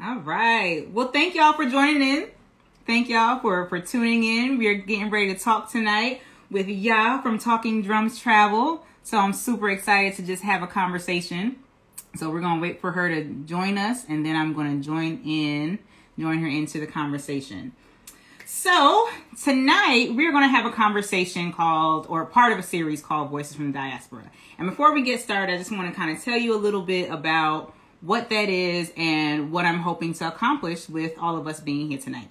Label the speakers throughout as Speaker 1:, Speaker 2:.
Speaker 1: All right. Well, thank y'all for joining in. Thank y'all for tuning in. We're getting ready to talk tonight with Ya from Talking Drums Travel. So I'm super excited to just have a conversation. So we're going to wait for her to join us, and then I'm going to join her into the conversation. So tonight we're going to have a conversation called, or part of a series called Voices from the Diaspora. And before we get started, I just want to kind of tell you a little bit about what that is and what I'm hoping to accomplish with all of us being here tonight.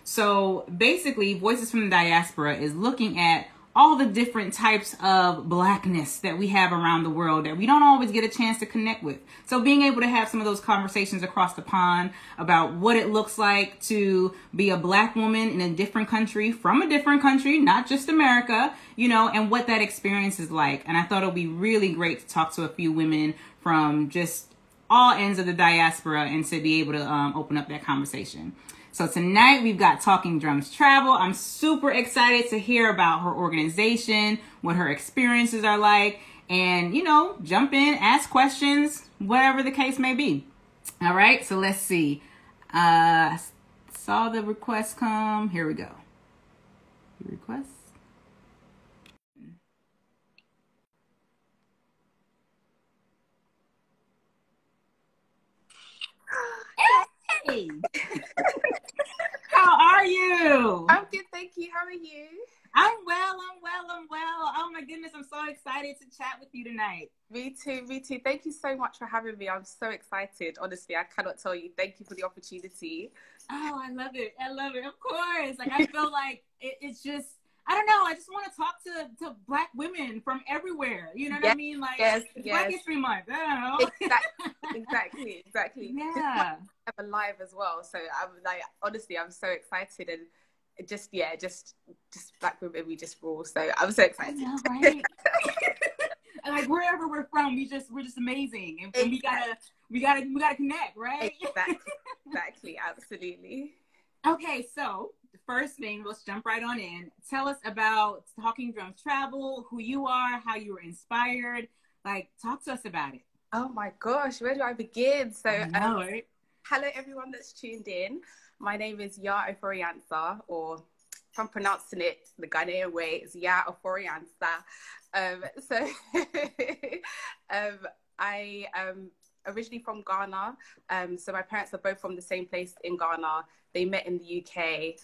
Speaker 1: So basically, Voices from the Diaspora is looking at all the different types of Blackness that we have around the world that we don't always get a chance to connect with. So being able to have some of those conversations across the pond about what it looks like to be a Black woman in a different country, from a different country, not just America, and what that experience is like. And I thought it would be really great to talk to a few women from just all ends of the diaspora and to be able to open up that conversation. So tonight we've got Talking Drums Travel. I'm super excited to hear about her organization, what her experiences are like, and, jump in, ask questions, whatever the case may be. All right, so let's see. Saw the request come. Here we go. Request. Hey! How are you?
Speaker 2: I'm good, thank you. How are you?
Speaker 1: I'm well. Oh my goodness, I'm so excited to chat with you tonight.
Speaker 2: Me too. Thank you so much for having me. I'm so excited. Honestly, I cannot tell you. Thank you for the opportunity.
Speaker 1: Oh, I love it. Of course. Like, I feel like it's just, I don't know. I just want to talk to Black women from everywhere. You know what I mean? Like,
Speaker 2: yes.
Speaker 1: Black History Month. I don't
Speaker 2: know. Exactly.
Speaker 1: Yeah.
Speaker 2: I'm alive as well. So I'm like, honestly, I'm so excited, and just Black women, we just rule. So I'm so excited.
Speaker 1: I know, right? Like, wherever we're from, we're just amazing, and exactly. we gotta connect, right?
Speaker 2: Exactly, absolutely.
Speaker 1: Okay, so the first thing, let's jump right on in. Tell us about Talking Drums Travel, who you are, how you were inspired. Like, talk to us about it.
Speaker 2: Oh my gosh, where do I begin? So,
Speaker 1: right?
Speaker 2: Hello everyone that's tuned in. My name is Ya Oforiansa, or if I'm pronouncing it the Ghanaian way, it's Ya Oforiansa. I am originally from Ghana. So my parents are both from the same place in Ghana. They met in the UK.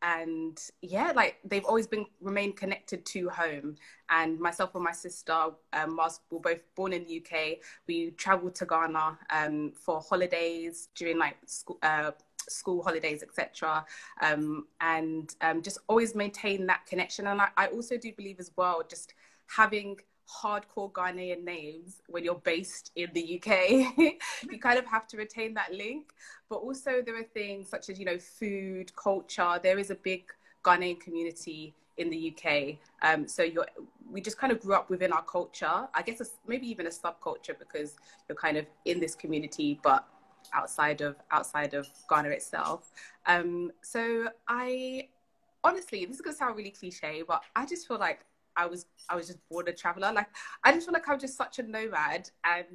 Speaker 2: And yeah, like, they've always remained connected to home. And myself and my sister, whilst we were both born in the UK, we traveled to Ghana for holidays during like school holidays, etc. And just always maintain that connection. And I also do believe as well, just having hardcore Ghanaian names when you're based in the UK, you kind of have to retain that link. But also there are things such as, food, culture. There is a big Ghanaian community in the UK. So we just kind of grew up within our culture. I guess maybe even a subculture, because you're kind of in this community, but outside of Ghana itself. So honestly, this is going to sound really cliche, but I just feel like I was just born a traveler. Like, I just feel like I'm just such a nomad. And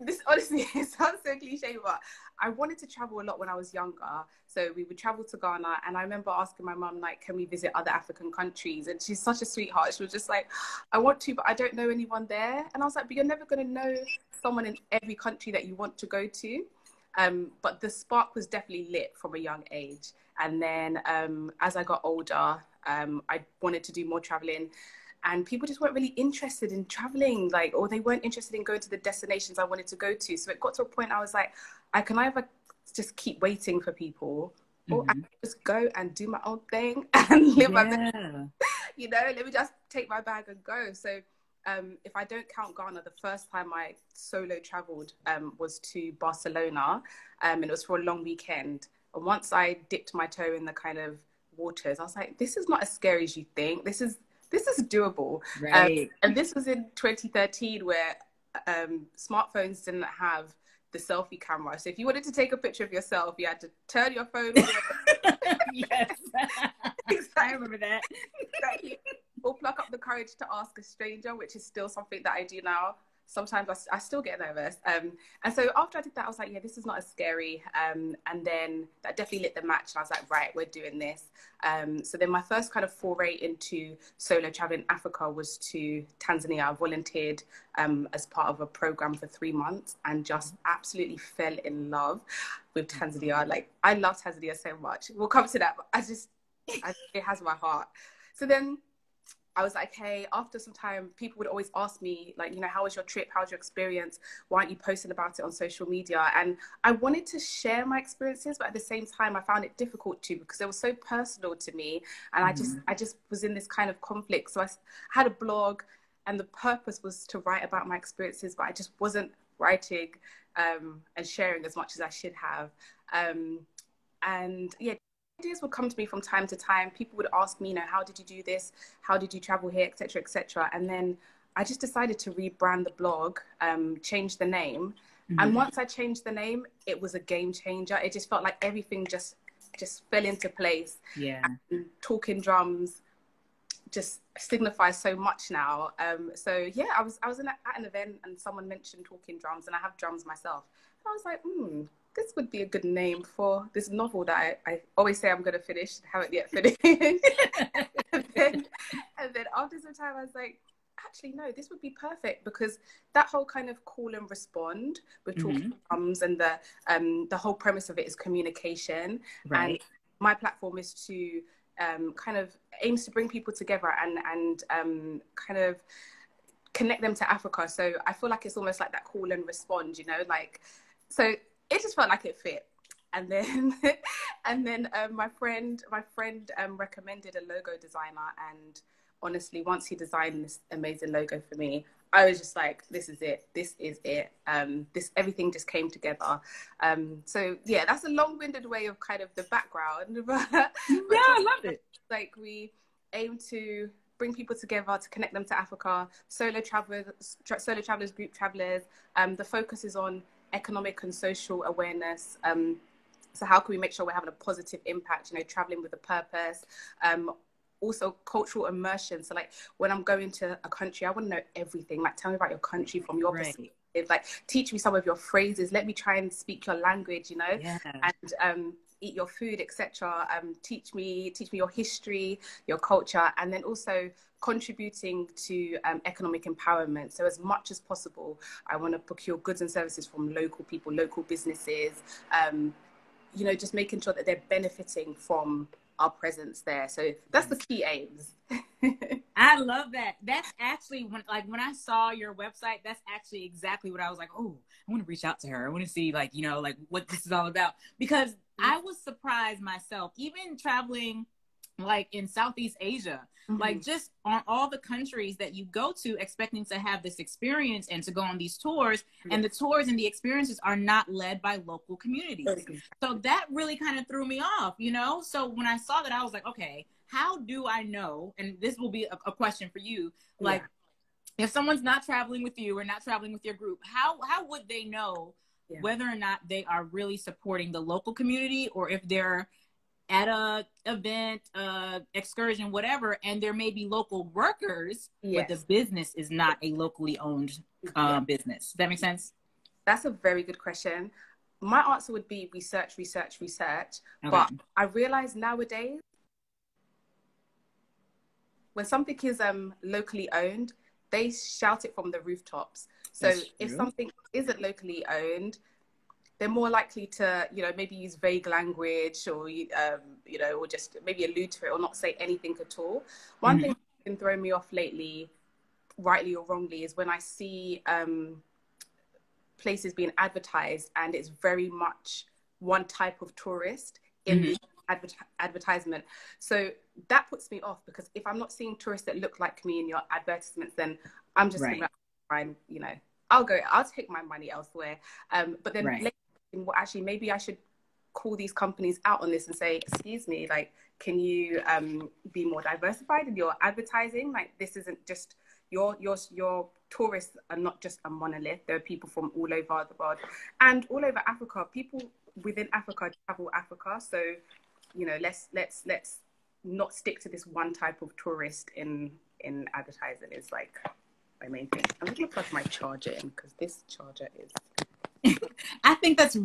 Speaker 2: this, honestly, it sounds so cliche, but I wanted to travel a lot when I was younger. So we would travel to Ghana, and I remember asking my mum, like, can we visit other African countries? And she's such a sweetheart. She was just like, I want to, but I don't know anyone there. And I was like, but you're never going to know someone in every country that you want to go to. But the spark was definitely lit from a young age. And then as I got older, I wanted to do more traveling, and people just weren't really interested in traveling, like, or they weren't interested in going to the destinations I wanted to go to. So it got to a point I was like, I can either just keep waiting for people, or I can just go and do my own thing and live my best. Let me just take my bag and go. So if I don't count Ghana, the first time I solo traveled was to Barcelona, and it was for a long weekend. And once I dipped my toe in the kind of waters, I was like, this is not as scary as you think. This is doable.
Speaker 1: Right.
Speaker 2: And this was in 2013, where smartphones didn't have the selfie camera. So if you wanted to take a picture of yourself, you had to turn your phone on.
Speaker 1: Yes. Exactly. I remember that.
Speaker 2: Exactly. Or pluck up the courage to ask a stranger, which is still something that I do now. sometimes I still get nervous. And so after I did that, I was like, yeah, this is not as scary. And then that definitely lit the match. And I was like, right, we're doing this. So then my first kind of foray into solo travel in Africa was to Tanzania. I volunteered as part of a program for 3 months and just absolutely fell in love with Tanzania. Like, I love Tanzania so much. We'll come to that, but it has my heart. So then I was like, hey, after some time, people would always ask me, like, you know, how was your trip? How was your experience? Why aren't you posting about it on social media? And I wanted to share my experiences, but at the same time, I found it difficult to, because they were so personal to me. And I just was in this kind of conflict. So I had a blog, and the purpose was to write about my experiences, but I just wasn't writing and sharing as much as I should have. And yeah, ideas would come to me from time to time. People would ask me, you know, how did you do this? How did you travel here, etc., etc. And then I just decided to rebrand the blog, change the name. And once I changed the name, it was a game changer. It just felt like everything just fell into place.
Speaker 1: Yeah.
Speaker 2: And Talking Drums just signifies so much now. So yeah, I was at an event and someone mentioned Talking Drums, and I have drums myself. And I was like, this would be a good name for this novel that I always say I'm going to finish, haven't yet finished. and then after some time, I was like, actually, no, this would be perfect, because that whole kind of call and respond with Talking Drums, and the whole premise of it is communication.
Speaker 1: Right.
Speaker 2: And my platform is to kind of aims to bring people together and kind of connect them to Africa. So I feel like it's almost like that call and respond, you know, like, so it just felt like it fit. And then my friend recommended a logo designer, and honestly, once he designed this amazing logo for me, I was just like, this is it. Everything just came together. So yeah, that's a long-winded way of kind of the background. But
Speaker 1: I love it.
Speaker 2: Like, we aim to bring people together to connect them to Africa, solo travelers, group travelers. The focus is on economic and social awareness. So how can we make sure we're having a positive impact, you know, traveling with a purpose. Also cultural immersion. So like, when I'm going to a country, I want to know everything. Like, tell me about your country from your perspective. Like, teach me some of your phrases. Let me try and speak your language, you know, and eat your food, etc. Teach me your history, your culture, and then also contributing to economic empowerment. So as much as possible, I want to procure goods and services from local people, local businesses, you know, just making sure that they're benefiting from our presence there. So that's the key aims.
Speaker 1: I love that. That's actually when I saw your website, that's actually exactly what I was like, oh, I want to reach out to her. I want to see, like, you know, like what this is all about, because I was surprised myself, even traveling like in Southeast Asia, like just on all the countries that you go to, expecting to have this experience and to go on these tours, and the tours and the experiences are not led by local communities. So that really kind of threw me off, you know? So when I saw that, I was like, okay, how do I know? And this will be a question for you. Like, if someone's not traveling with you or not traveling with your group, how would they know whether or not they are really supporting the local community, or if they're at a event, excursion, whatever, and there may be local workers, but the business is not a locally owned business? Does that make sense?
Speaker 2: That's a very good question. My answer would be research. Okay. But I realize nowadays, when something is locally owned, they shout it from the rooftops. So if something isn't locally owned, they're more likely to, you know, maybe use vague language, or, you know, or just maybe allude to it, or not say anything at all. One thing that's been throwing me off lately, rightly or wrongly, is when I see places being advertised and it's very much one type of tourist in the advertisement. So that puts me off, because if I'm not seeing tourists that look like me in your advertisements, then I'm just going to try and, you know, I'll take my money elsewhere. But then later, well, actually, maybe I should call these companies out on this and say, excuse me, like, can you be more diversified in your advertising? Like, this isn't just your tourists are not just a monolith. There are people from all over the world and all over Africa. People within Africa travel Africa. So, you know, let's not stick to this one type of tourist in advertising. It's like, my main thing. I'm going to plug my charger in because this charger is...
Speaker 1: I think that's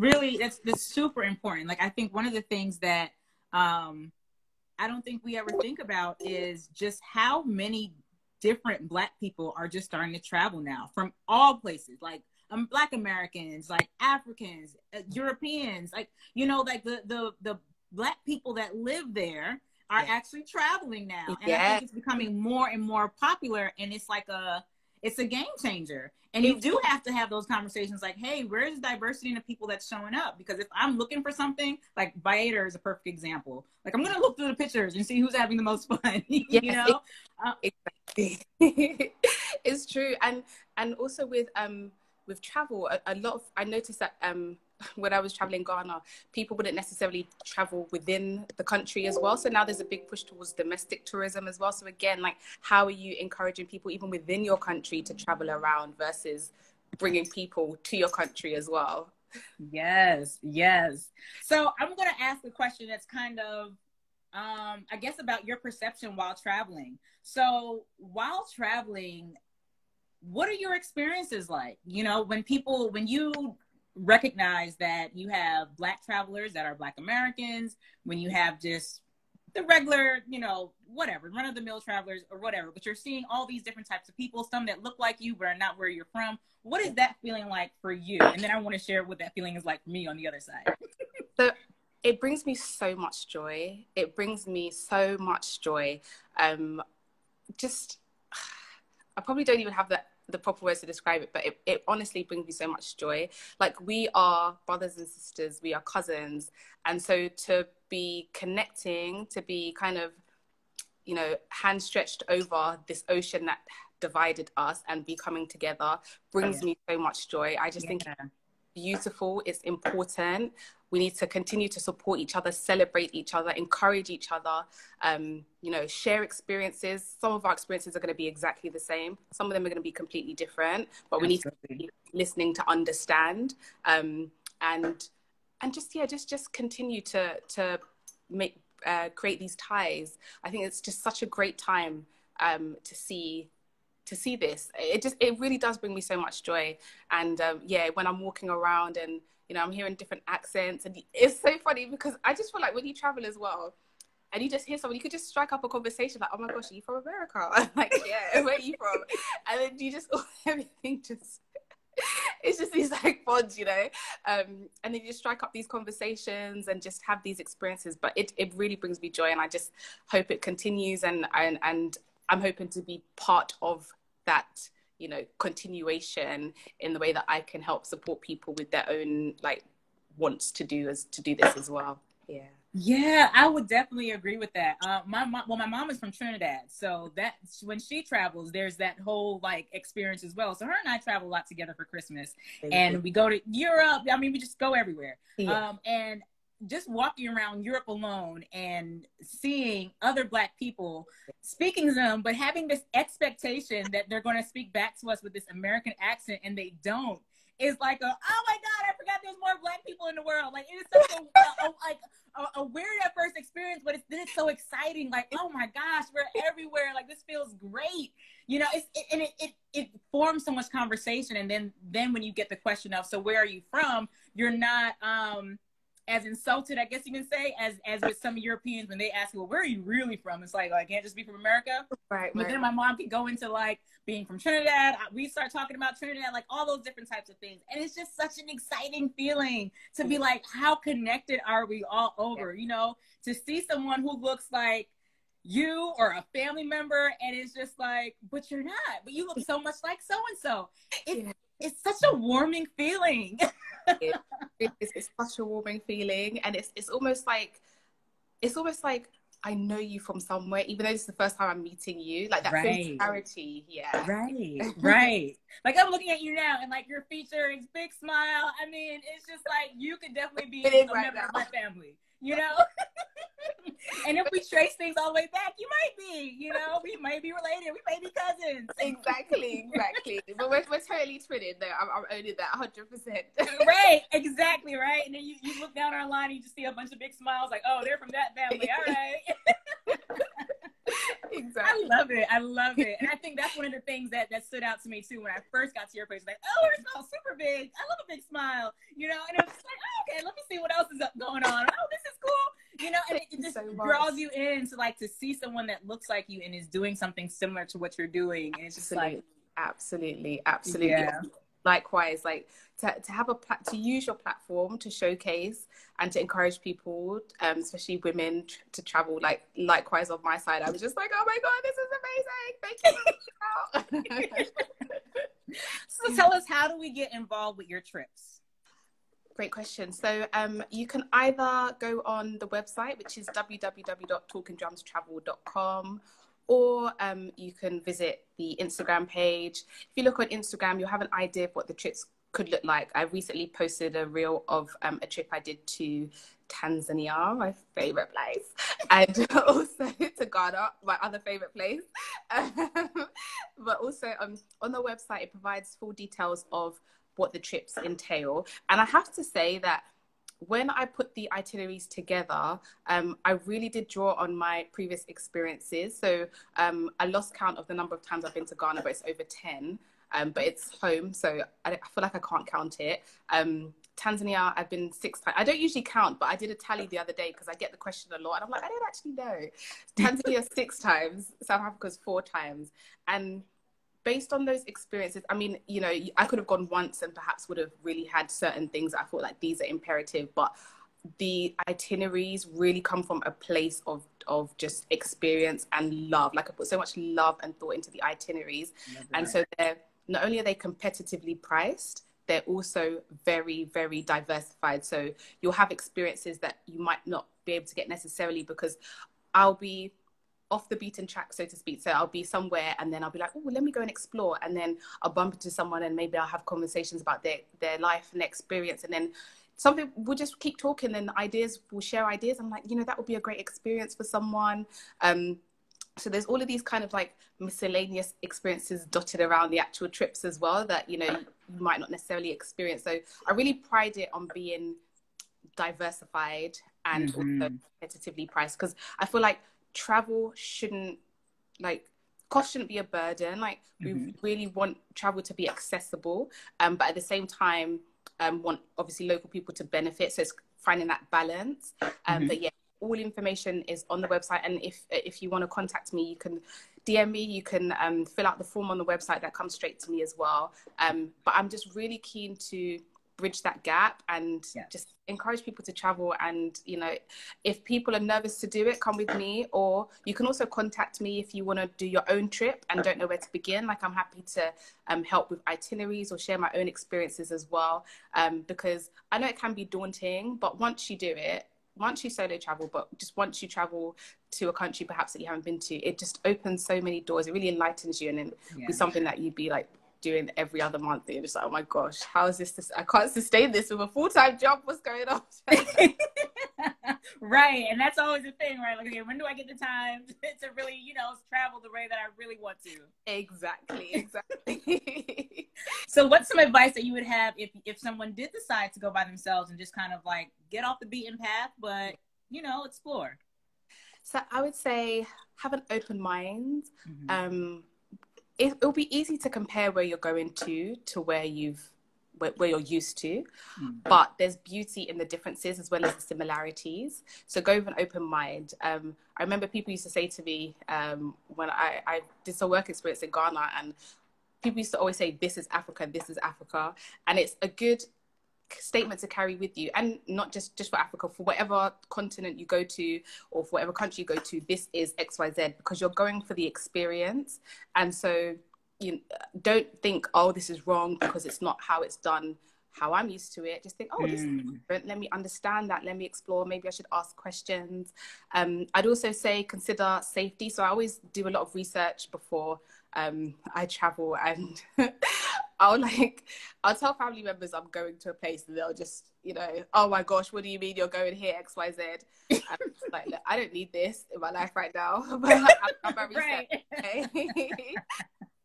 Speaker 1: super important. Like, I think one of the things that I don't think we ever think about is just how many different Black people are just starting to travel now from all places, like Black Americans, like Africans, Europeans, like, you know, like the Black people that live there are actually traveling now. And I think it's becoming more and more popular, and it's like it's a game changer. And you do have to have those conversations like, hey, where's the diversity in the people that's showing up? Because if I'm looking for something, like Baeder is a perfect example. Like, I'm going to look through the pictures and see who's having the most fun, you know?
Speaker 2: Exactly. It's true. And also with travel, a lot of, I noticed that when I was traveling Ghana, people wouldn't necessarily travel within the country as well. So now there's a big push towards domestic tourism as well. So again, like, how are you encouraging people even within your country to travel around versus bringing people to your country as well?
Speaker 1: Yes, yes. So I'm going to ask a question that's kind of, I guess, about your perception while traveling. So while traveling, what are your experiences like? You know, when you recognize that you have Black travelers that are Black Americans, when you have just the regular, you know, whatever, run-of-the-mill travelers or whatever, but you're seeing all these different types of people, some that look like you but are not where you're from. What is that feeling like for you? And then I want to share what that feeling is like for me on the other side.
Speaker 2: So it brings me so much joy. It brings me so much joy. Just, I probably don't even have the proper words to describe it, but it honestly brings me so much joy. Like, we are brothers and sisters, we are cousins. And so to be connecting, to be kind of, you know, hand stretched over this ocean that divided us and be coming together brings me so much joy. I just think it's beautiful, it's important. We need to continue to support each other, celebrate each other, encourage each other, you know, share experiences. Some of our experiences are going to be exactly the same. Some of them are going to be completely different, but we need to be listening to understand, and just continue to make, create these ties. I think it's just such a great time to see this. It really does bring me so much joy. And when I'm walking around and, you know, I'm hearing different accents, and it's so funny because I just feel like when you travel as well and you just hear someone, you could just strike up a conversation like, oh my gosh, are you from America? I'm like, yeah, where are you from? And then you just, everything just, it's just these like bonds, you know, and then you just strike up these conversations and just have these experiences. But it really brings me joy, and I just hope it continues, and I'm hoping to be part of that, you know, continuation in the way that I can help support people with their own like wants to do this as well.
Speaker 1: Yeah, I would definitely agree with that. My mom is from Trinidad, so that's when she travels, there's that whole like experience as well. So her and I travel a lot together for Christmas, and we go to Europe. I mean, we just go everywhere. And just walking around Europe alone and seeing other Black people speaking to them, but having this expectation that they're going to speak back to us with this American accent, and they don't, is like oh my God, I forgot there's more Black people in the world. Like, it is such a weird at first experience, but it's so exciting. Like, oh my gosh, we're everywhere. Like, this feels great. You know, it forms so much conversation. And then when you get the question of, so where are you from? You're not, as insulted, I guess you can say, as with some Europeans when they ask, well, where are you really from? It's like, I can't just be from America. But then my mom could go into like being from Trinidad. We start talking about Trinidad, like all those different types of things. And it's just such an exciting feeling to be like, how connected are we all over, you know, to see someone who looks like you or a family member, and it's just like, but you're not, but you look so much like so-and-so. It's such a warming feeling.
Speaker 2: It's such a warming feeling, and it's almost like I know you from somewhere, even though this is the first time I'm meeting you. Like that familiarity,
Speaker 1: right. Like, I'm looking at you now, and like your features, big smile. I mean, it's just like you could definitely be a member of my family, you know. And if we trace things all the way back, you might be, you know, we might be related, we may be cousins.
Speaker 2: Exactly. But we're totally twinning there. I'm owning that 100%.
Speaker 1: Right, exactly, right. And then you look down our line and you just see a bunch of big smiles, like, oh, they're from that family, all right.
Speaker 2: Exactly.
Speaker 3: I love it. I love it. And I think that's one of the things that stood out to me too when I first got to your place. Like, oh, her smile's super big. I love a big smile, you know? And it was just like, oh, okay, let me see what else is going on. Oh, this is cool. You know, and it just draws you in to like to see someone that looks like you and is doing something similar to what you're doing. And it's just like,
Speaker 2: absolutely. Yeah. Likewise, like to have to use your platform to showcase and to encourage people, especially women, to travel. Like likewise on my side, I was just like, oh my god, this is amazing! Thank you.
Speaker 3: So tell us, how do we get involved with your trips?
Speaker 2: Great question. So you can either go on the website, which is www.talkinddrumstravel.com, or you can visit the Instagram page. If you look on Instagram, you'll have an idea of what the trips could look like. I recently posted a reel of a trip I did to Tanzania, my favorite place, and also to Ghana, my other favorite place. But also on the website, it provides full details of what the trips entail. And I have to say that when I put the itineraries together, I really did draw on my previous experiences. So I lost count of the number of times I've been to Ghana, but it's over 10. But it's home, so I feel like I can't count it. Tanzania, I've been 6 times. I don't usually count, but I did a tally the other day because I get the question a lot. And I'm like, I don't actually know. Tanzania 6 times, South Africa's 4 times. And based on those experiences, I mean, you know, I could have gone once and perhaps would have really had certain things that I thought like these are imperative, but the itineraries really come from a place of just experience and love. Like I put so much love and thought into the itineraries. And so they're, not only are they competitively priced, they're also very, very diversified. So you'll have experiences that you might not be able to get necessarily because I'll be off the beaten track, so to speak. So I'll be somewhere and then I'll be like, oh, let me go and explore. And then I'll bump into someone and maybe I'll have conversations about their life and experience. And then something, we'll just keep talking and we'll share ideas. I'm like, you know, that would be a great experience for someone. So there's all of these kind of like miscellaneous experiences dotted around the actual trips as well that, you know, you might not necessarily experience. So I really pride it on being diversified and also competitively priced, because I feel like travel shouldn't, like, cost shouldn't be a burden. Like we really want travel to be accessible, but at the same time want obviously local people to benefit. So it's finding that balance. But yeah, all information is on the website, and if you want to contact me, you can DM me, you can fill out the form on the website that comes straight to me as well. But I'm just really keen to bridge that gap and just encourage people to travel. And, you know, if people are nervous to do it, come with me, or you can also contact me if you want to do your own trip and don't know where to begin. Like, I'm happy to help with itineraries or share my own experiences as well, because I know it can be daunting, but once you do it, once you solo travel, but just once you travel to a country perhaps that you haven't been to, it just opens so many doors. It really enlightens you, and then be something that you'd be like doing every other month. You're just like, oh my gosh, how is this? I can't sustain this with a full-time job. What's going on?
Speaker 3: Right. And that's always the thing, right? Like, okay, when do I get the time to really, you know, travel the way that I really want to?
Speaker 2: Exactly.
Speaker 3: So what's some advice that you would have if someone did decide to go by themselves and just kind of like get off the beaten path, but, you know, explore?
Speaker 2: So I would say have an open mind. It'll be easy to compare where you're going to where you're used to, but there's beauty in the differences as well as the similarities. So go with an open mind. I remember people used to say to me when I did some work experience in Ghana, and people used to always say, this is Africa, and it's a good statement to carry with you, and not just for Africa, for whatever continent you go to or for whatever country you go to, this is XYZ, because you're going for the experience. And so you don't think, oh, this is wrong because it's not how it's done, how I'm used to it. Just think, oh, this is different. Let me understand that. Let me explore. Maybe I should ask questions. I'd also say consider safety. So I always do a lot of research before I travel, and I'll tell family members I'm going to a place, and they'll just, you know, oh my gosh, what do you mean you're going here, XYZ? Like, look, I don't need this in my life right now. But I'm very right. Okay?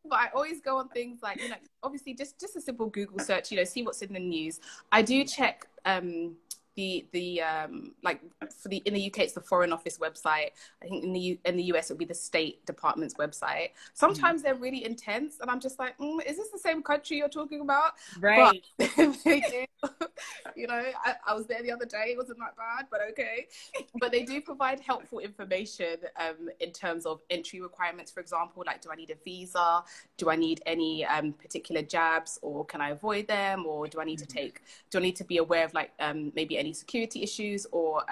Speaker 2: But I always go on things like, you know, obviously just a simple Google search, you know, see what's in the news. I do check the like for the in the UK it's the Foreign Office website. I think in the US it would be the State Department's website. Sometimes they're really intense, and I'm just like, is this the same country you're talking about?
Speaker 3: Right.
Speaker 2: But they do, you know, I was there the other day. It wasn't that bad, but okay. But they do provide helpful information in terms of entry requirements, for example, like, do I need a visa? Do I need any particular jabs, or can I avoid them? Or do I need to be aware of like maybe any security issues, or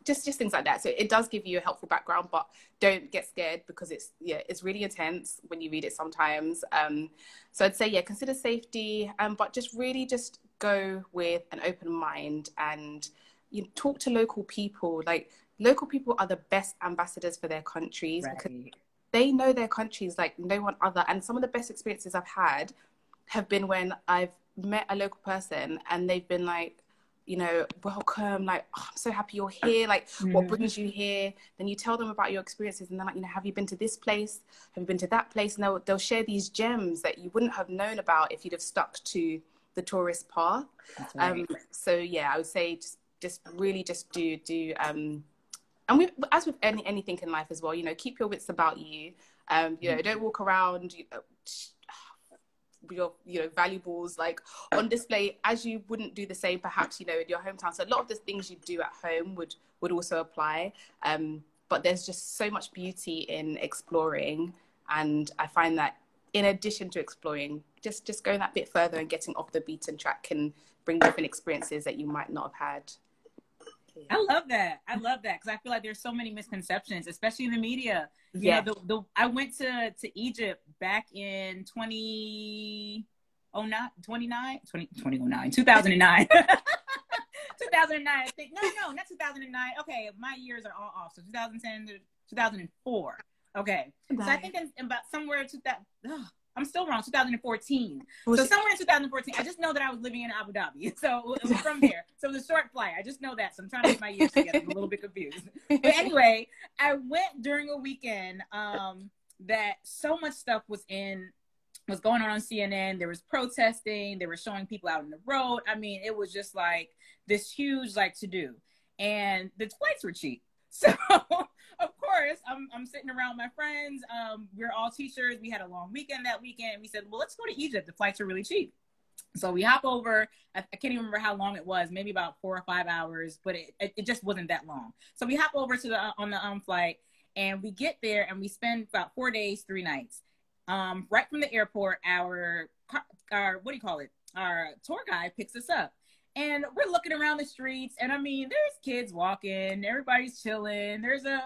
Speaker 2: just things like that. So it does give you a helpful background, but don't get scared, because it's really intense when you read it sometimes. So I'd say, consider safety, but just really just go with an open mind, and you talk to local people. Like, local people are the best ambassadors for their countries, because they know their countries like no one other. And some of the best experiences I've had have been when I've met a local person and they've been like, you know, welcome, like, oh, I'm so happy you're here, like, what brings you here? Then you tell them about your experiences, and they're like, you know, have you been to this place? Have you been to that place? And they'll share these gems that you wouldn't have known about if you'd have stuck to the tourist path. Right. So I would say just really just do and as with anything in life as well, you know, keep your wits about you. You know, don't walk around, your valuables like on display, as you wouldn't do the same perhaps, you know, in your hometown. So a lot of the things you do at home would also apply, but there's just so much beauty in exploring, and I find that in addition to exploring, just going that bit further and getting off the beaten track can bring different experiences that you might not have had.
Speaker 3: I love that, because I feel like there's so many misconceptions, especially in the media. You know, I went to Egypt back in 2009. 2009. 2009, I think. No, not 2009. Okay, my years are all off. So 2010 to 2004. Okay. Nice. So I think in about somewhere 2000. I'm still wrong. 2014. So somewhere in 2014, I just know that I was living in Abu Dhabi. So it was from there. So it was a short flight. I just know that. So I'm trying to get my years together. I'm a little bit confused. But anyway, I went during a weekend that so much stuff was going on CNN. There was protesting. They were showing people out on the road. I mean, it was just like this huge like to do. And the flights were cheap. So, of course, I'm sitting around my friends. We're all teachers. We had a long weekend that weekend. We said, well, let's go to Egypt. The flights are really cheap. So we hop over. I can't even remember how long it was, maybe about 4 or 5 hours, but it just wasn't that long. So we hop over to on the flight, and we get there, and we spend about 4 days, 3 nights. Right from the airport, our what do you call it? Our tour guide picks us up. And we're looking around the streets, and I mean, there's kids walking, everybody's chilling. There's a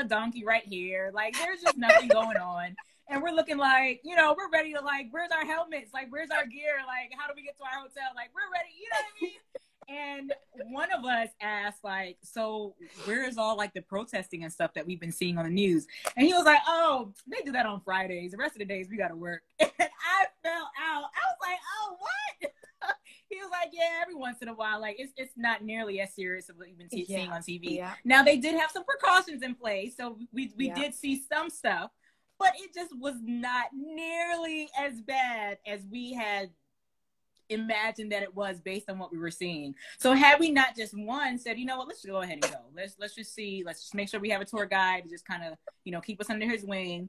Speaker 3: donkey right here. Like, there's just nothing going on. And we're looking like, you know, we're ready to like, where's our helmets? Like, where's our gear? Like, how do we get to our hotel? Like, we're ready, you know what I mean? And one of us asked, like, so where is all like the protesting and stuff that we've been seeing on the news? And he was like, oh, they do that on Fridays. The rest of the days we got to work. And I fell out. I was like, oh, what? He was like, yeah, every once in a while, like it's not nearly as serious as what you've been seeing on TV. Yeah. Now they did have some precautions in place, so we did see some stuff, but it just was not nearly as bad as we had imagined that it was based on what we were seeing. So had we not just said, you know what, let's just go ahead and go. Let's just see. Let's just make sure we have a tour guide to just kind of, you know, keep us under his wing.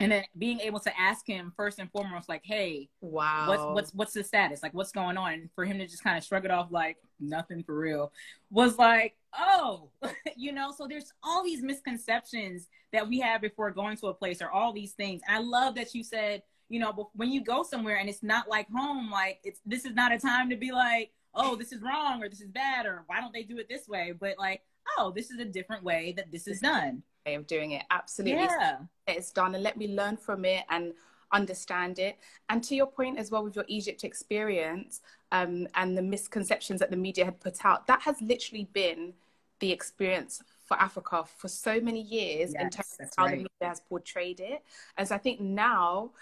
Speaker 3: And then being able to ask him first and foremost, like, hey, wow, what's the status? Like, what's going on? And for him to just kind of shrug it off like nothing for real was like, oh, you know, so there's all these misconceptions that we have before going to a place, or all these things. And I love that you said, you know, when you go somewhere and it's not like home, like this is not a time to be like, oh, this is wrong, or this is bad, or why don't they do it this way? But like, oh, this is a different way that this is done.
Speaker 2: Way of doing it. Absolutely.
Speaker 3: Yeah.
Speaker 2: It's done, and let me learn from it and understand it. And to your point as well with your Egypt experience, and the misconceptions that the media had put out, that has literally been the experience for Africa for so many years. Yes, in terms of how the media has portrayed it. And so I think now,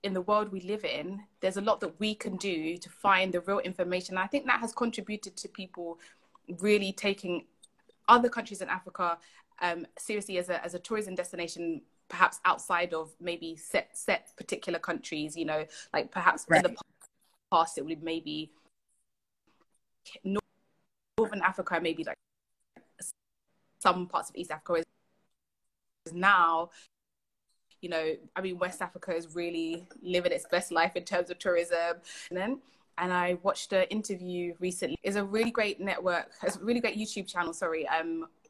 Speaker 2: in the world we live in, there's a lot that we can do to find the real information. And I think that has contributed to people really taking other countries in Africa seriously as a tourism destination, perhaps outside of maybe set particular countries, you know, like perhaps in the past it would maybe Northern Africa, maybe like some parts of East Africa is now, you know, I mean, West Africa is really living its best life in terms of tourism. And I watched an interview recently. It's a really great network, it's a really great YouTube channel, sorry,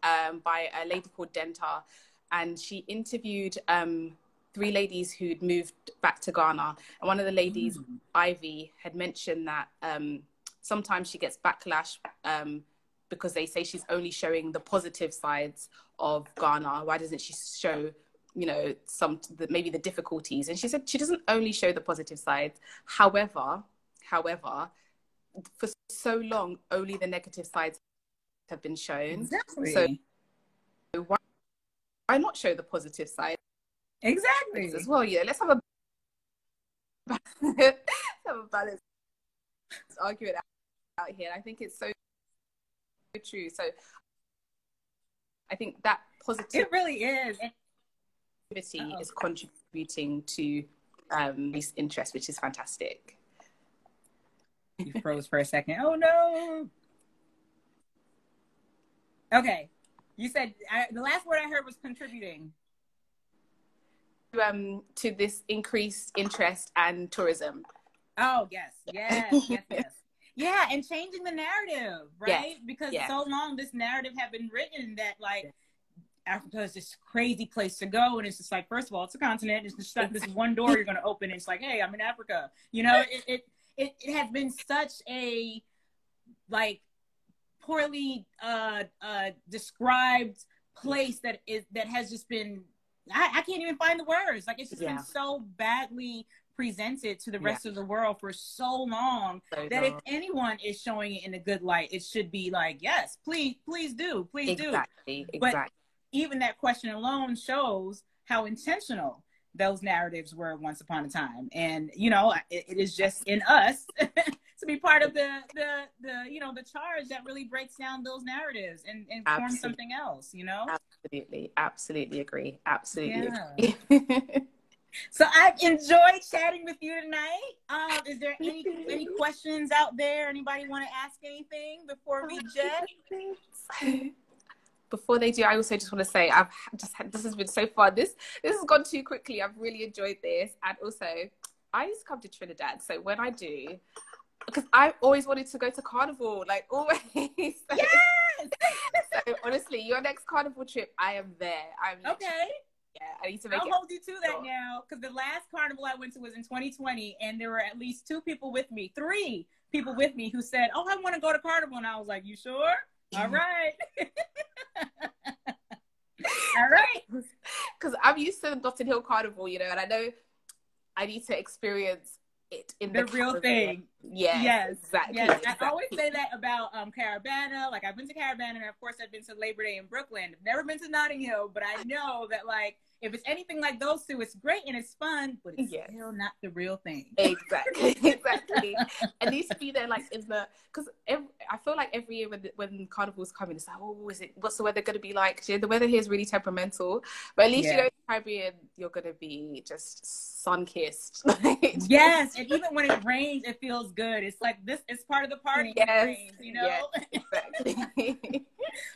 Speaker 2: by a lady called Denta. And she interviewed 3 ladies who'd moved back to Ghana. And one of the ladies, Ivy, had mentioned that sometimes she gets backlash because they say she's only showing the positive sides of Ghana. Why doesn't she show, you know, maybe the difficulties? And she said she doesn't only show the positive sides. However, for so long, only the negative sides have been shown.
Speaker 1: Exactly.
Speaker 2: So why not show the positive side?
Speaker 1: Exactly.
Speaker 2: As well, yeah. Let's have a balanced argument out here. I think it's so true. So I think that
Speaker 3: it really is.
Speaker 2: Positivity is contributing to this interest, which is fantastic.
Speaker 1: You froze for a second. Oh no. Okay. You said the last word I heard was contributing.
Speaker 2: To this increased interest and tourism.
Speaker 1: Oh, yes. Yeah, and changing the narrative, right? Yes. Because so long this narrative had been written that, like, Africa is this crazy place to go. And it's just like, first of all, it's a continent. It's just like this one door you're going to open. And it's like, hey, I'm in Africa. You know, it has been such a, like, poorly described place that has just been, I can't even find the words. Like, it's just been so badly presented to the rest of the world for so long that if anyone is showing it in a good light, it should be like, yes, please do.
Speaker 2: Exactly.
Speaker 1: But even that question alone shows how intentional those narratives were once upon a time. And, you know, it is just in us to be part of the you know, the charge that really breaks down those narratives and forms something else, you know?
Speaker 2: Absolutely agree. Absolutely.
Speaker 1: Yeah. So I've enjoyed chatting with you tonight. Is there any questions out there? Anybody want to ask anything before we jet?
Speaker 2: Before they do, I also just want to say this has been so fun. This has gone too quickly. I've really enjoyed this, and also I used to come to Trinidad, so when I do, because I always wanted to go to Carnival, like always.
Speaker 1: Yes.
Speaker 2: So honestly, your next Carnival trip, I am there.
Speaker 1: Okay.
Speaker 2: Yeah, I need to make
Speaker 1: I'll hold you to that now, because the last Carnival I went to was in 2020, and there were at least 3 people with me who said, "Oh, I want to go to Carnival," and I was like, "You sure? All right." All right.
Speaker 2: Because I'm used to the Notting Hill Carnival, you know, and I know I need to experience it in the
Speaker 1: real thing.
Speaker 2: Yes, exactly.
Speaker 1: Yes. I always say that about Caravana. Like, I've been to Caravana, and of course I've been to Labor Day in Brooklyn. I've never been to Notting Hill, but I know that, like, if it's anything like those two, it's great and it's fun, but it's still not the real thing.
Speaker 2: Exactly. It needs to be there, like, because I feel like every year when Carnival's coming, it's like, what's the weather going to be like? The weather here is really temperamental, but at least you go to the Caribbean, you're going to be just sun-kissed.
Speaker 1: Yes, and even when it rains, it feels good. It's like, this is part of the party. Yes, when it rains, you know?
Speaker 2: Yes, exactly.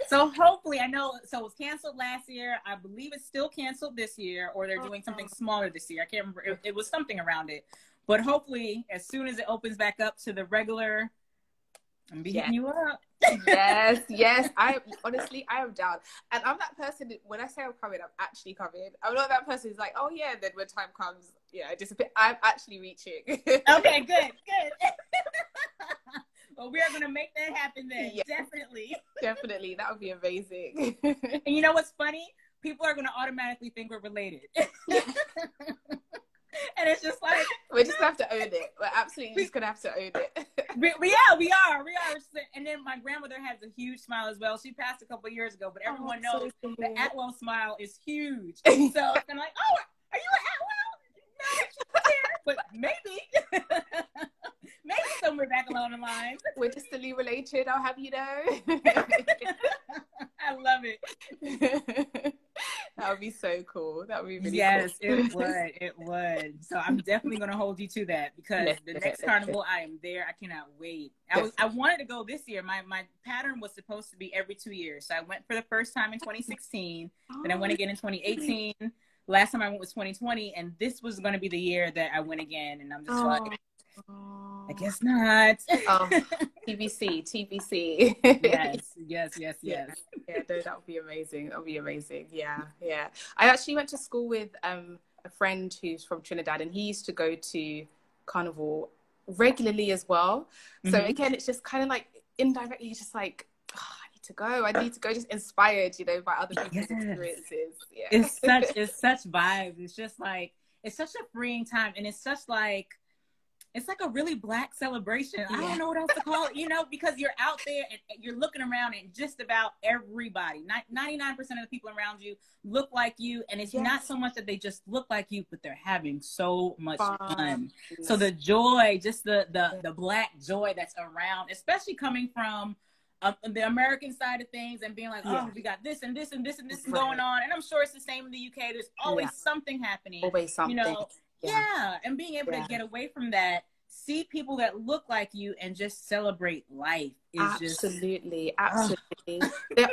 Speaker 1: So hopefully, I know, so it was canceled last year. I believe it's still canceled this year, or they're doing something smaller this year. I can't remember. It was something around it. But hopefully, as soon as it opens back up to the regular, I'm be hitting you up.
Speaker 2: Yes. I am down. And I'm that person, when I say I'm coming, I'm actually coming. I'm not that person who's like, oh yeah, then when time comes, I disappear. I'm actually reaching.
Speaker 1: Okay, good. Well, we are going to make that happen then. Yes. Definitely.
Speaker 2: That would be amazing.
Speaker 1: And you know what's funny? People are going to automatically think we're related. And it's just like,
Speaker 2: we're just going to have to own it. We're absolutely just going to have to own it.
Speaker 1: We are. And then my grandmother has a huge smile as well. She passed a couple of years ago, but everyone knows the Atwell smile is huge. So I'm like, oh, are you an Atwell? No, she's here. But maybe. Maybe somewhere back along the line.
Speaker 2: We're distantly related, I'll have you know.
Speaker 1: I love it.
Speaker 2: That would would be so cool. That would be really
Speaker 3: Yes,
Speaker 2: cool.
Speaker 3: it would. It would. So I'm definitely going to hold you to that, because the next carnival, I am there. I cannot wait. I wanted to go this year. My pattern was supposed to be every 2 years. So I went for the first time in 2016. Then I went again in 2018. Last time I went was 2020. And this was going to be the year that I went again. And I'm just like, I guess not.
Speaker 2: TBC.
Speaker 3: Yes.
Speaker 2: Yeah, no, that would be amazing. That would be amazing. Yeah. I actually went to school with a friend who's from Trinidad, and he used to go to carnival regularly as well. So again, it's just kind of like indirectly just like, I need to go just inspired, by other people's experiences. Yeah.
Speaker 3: It's such vibes. It's just like, it's such a freeing time, and it's such like, it's like a really Black celebration. I don't know what else to call it, because you're out there and you're looking around, and just about everybody, 99% of the people around you look like you. And it's not so much that they just look like you, but they're having so much fun. So the joy, just the Black joy that's around, especially coming from the American side of things, and being like, we got this and this and this and this going on. And I'm sure it's the same in the UK. There's always something happening.
Speaker 2: Always something.
Speaker 3: And being able to get away from that, see people that look like you, and just celebrate life is
Speaker 2: absolutely.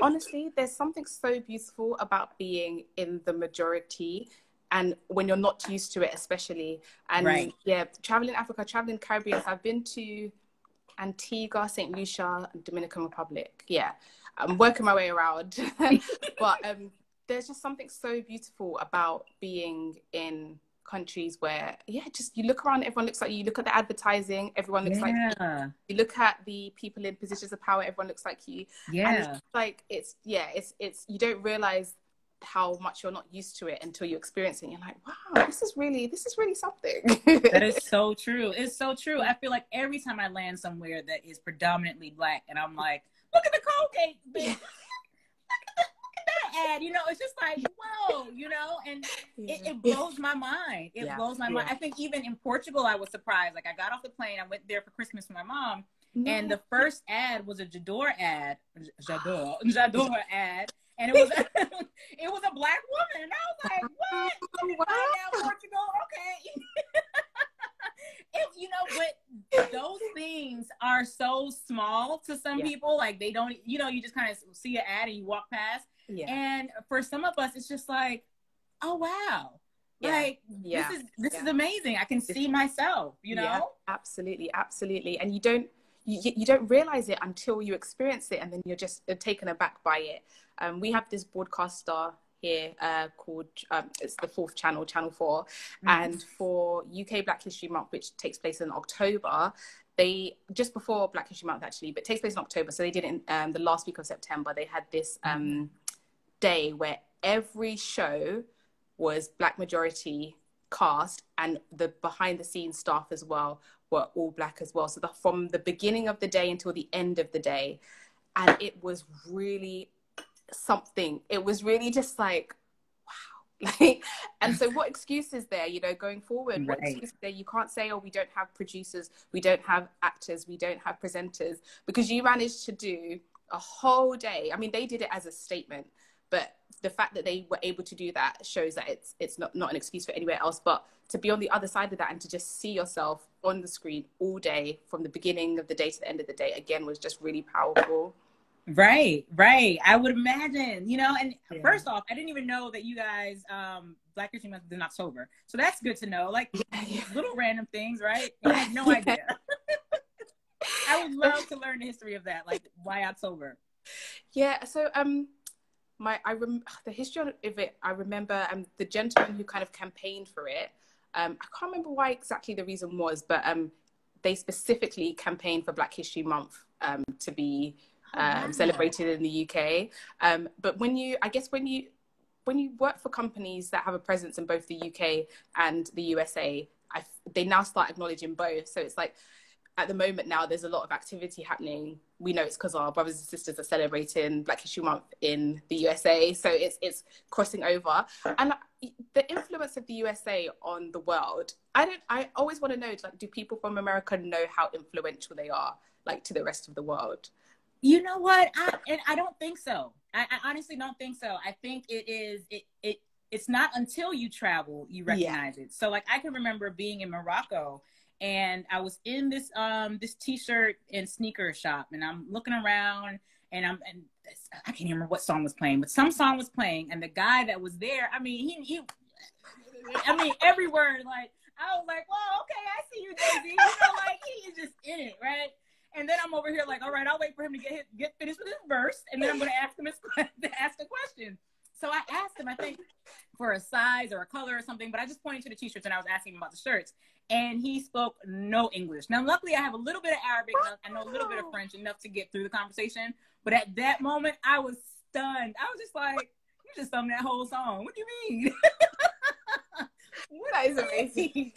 Speaker 2: Honestly, there's something so beautiful about being in the majority, and when you're not used to it, especially. And traveling Africa, traveling Caribbean. I've been to Antigua, St. Lucia, and Dominican Republic. I'm working my way around. But there's just something so beautiful about being in countries where just you look around, everyone looks like you. You look at the advertising, everyone looks like you. You look at the people in positions of power, everyone looks like you. And it's like it's you don't realize how much you're not used to it until you experience it, and you're like, wow, this is really something.
Speaker 3: That is so true. It's so true. I feel like every time I land somewhere that is predominantly Black, and I'm like, look at the Colgate bitch. Ad, it's just like, whoa, and it blows my mind. It blows my mind. I think even in Portugal, I was surprised. Like, I got off the plane, I went there for Christmas with my mom, and the first ad was a J'adore ad, J'adore ad, and it was it was a Black woman, and I was like, what? Wow, Portugal, okay. But those things are so small to some people. Like, they don't, you just kind of see an ad and you walk past. And for some of us, it's just like, oh wow, this is amazing. I can see myself,
Speaker 2: absolutely. And you don't realize it until you experience it, and then you're just taken aback by it. We have this broadcaster here called it's the 4th channel, Channel 4, and for UK Black History Month, which takes place in October, they just before Black History Month actually, but it takes place in October, so they did it in the last week of September. They had this day where every show was Black majority cast, and the behind the scenes staff as well were all Black as well. So from the beginning of the day until the end of the day, and it was really something. It was really just like, wow. And so what excuse is there, going forward? What excuse is there? You can't say, oh, we don't have producers, we don't have actors, we don't have presenters, because you managed to do a whole day. I mean, they did it as a statement, but the fact that they were able to do that shows that it's not an excuse for anywhere else, but to be on the other side of that and to just see yourself on the screen all day from the beginning of the day to the end of the day, again, was just really powerful.
Speaker 3: Right. I would imagine, and first off, I didn't even know that you guys, Black History Month is in October. So that's good to know. Like, little random things, right? I had no idea. I would love to learn the history of that. Like, why October?
Speaker 2: Yeah. So, the history of it, I remember the gentleman who kind of campaigned for it. I can't remember why exactly the reason was, but they specifically campaigned for Black History Month to be celebrated in the UK. But when you work for companies that have a presence in both the UK and the USA, they now start acknowledging both. So it's like, at the moment now, there's a lot of activity happening. We know it's because our brothers and sisters are celebrating Black History Month in the USA. So it's crossing over. And the influence of the USA on the world, I always want to know, like, do people from America know how influential they are, like, to the rest of the world?
Speaker 3: You know what? I don't think so. I honestly don't think so. I think it's not until you travel you recognize it. So like I can remember being in Morocco, and I was in this this t-shirt and sneaker shop, and I'm looking around, and I can't remember what song was playing, but some song was playing, and the guy that was there, I mean, he every word, like, I was like, well, okay, I see you, Jay-Z. You know, like, he is just in it, right? And then I'm over here like, all right, I'll wait for him to get finished with his verse, and then I'm going to ask him ask a question. So I asked him, I think, for a size or a color or something, but I just pointed to the t-shirts, and I was asking him about the shirts, and he spoke no English. Now, luckily, I have a little bit of Arabic. I know a little bit of French, enough to get through the conversation. But at that moment, I was stunned. I was just like, you just summed that whole song. What do you mean?
Speaker 2: That is amazing.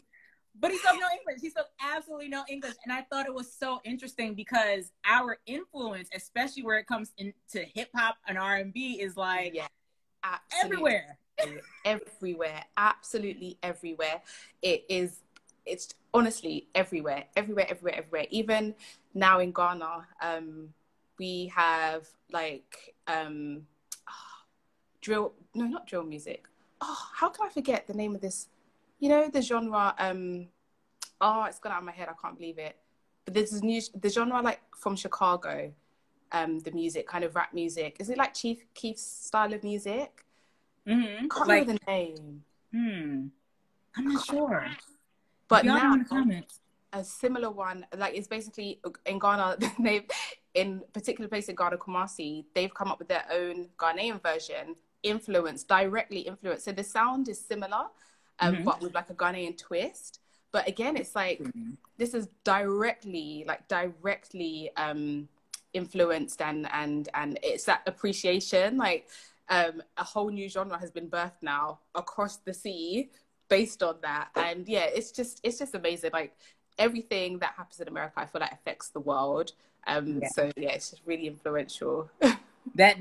Speaker 3: But he spoke no English. He spoke absolutely no English. And I thought it was so interesting because our influence, especially where it comes into hip hop and R&B, is like everywhere.
Speaker 2: Everywhere. Absolutely everywhere. It's honestly everywhere. Even now in Ghana, we have like not drill music. Oh, how can I forget the name of this? You know, the genre, it's gone out of my head. I can't believe it. But this is the genre, like, from Chicago, the music, kind of rap music. Is it like Chief Keef's style of music?
Speaker 3: Mm-hmm.
Speaker 2: Can't remember the name.
Speaker 3: I'm not sure.
Speaker 2: But now,
Speaker 3: in the comments.
Speaker 2: A similar one, like, it's basically in Ghana, in a particular place in Ghana, Kumasi, they've come up with their own Ghanaian version, directly influenced. So the sound is similar, but with like a Ghanaian twist. But again, it's like, this is directly influenced, and it's that appreciation, like, a whole new genre has been birthed now across the sea based on that. And yeah, it's just amazing. Like, everything that happens in America, I feel like affects the world. So yeah, it's just really influential.
Speaker 3: That